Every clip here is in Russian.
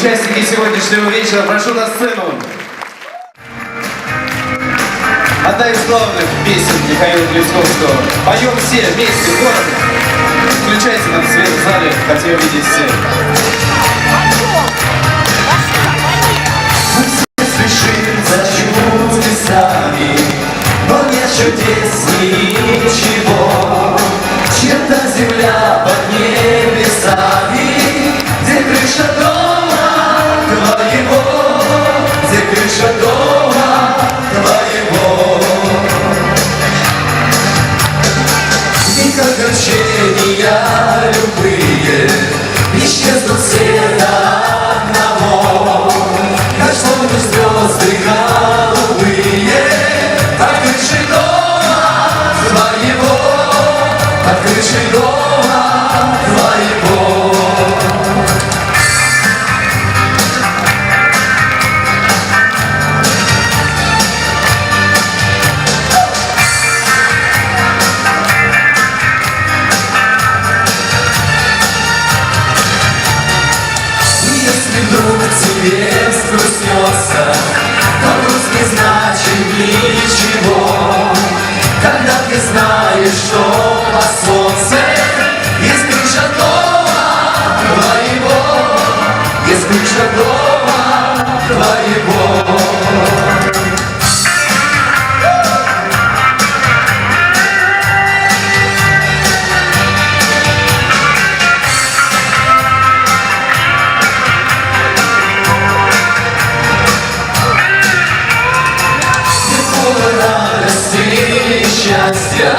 Участники сегодняшнего вечера, прошу на сцену. Одна из главных песен Михаила Глисковского. Поем все вместе, хором. Включайте нам свет в зале, хотим видеть все. Мы все спешим за чудесами, но нет чудес ничего, чем та земля под небесами, где крыша дома твоего, где крыша дома твоего. И как огорчения любые исчезнут все до одного, как словно звезды голубые под крышей дома твоего, под крышей дома твоего. Вдруг тебе взгрустнется, то грусть не значит ничего, когда ты знаешь, что под солнцем есть крыша дома твоего, есть крыша дома твоего. Счастья,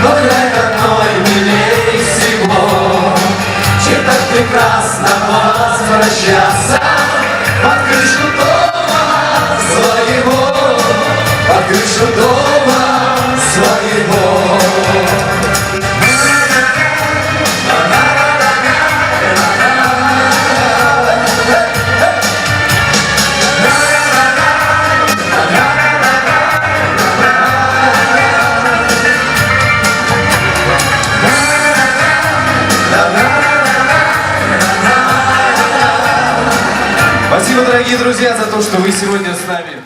но край родной милей всего, чем так прекрасно возвращаться под крышу дома своего, под крышу дома своего. Спасибо, дорогие друзья, за то, что вы сегодня с нами.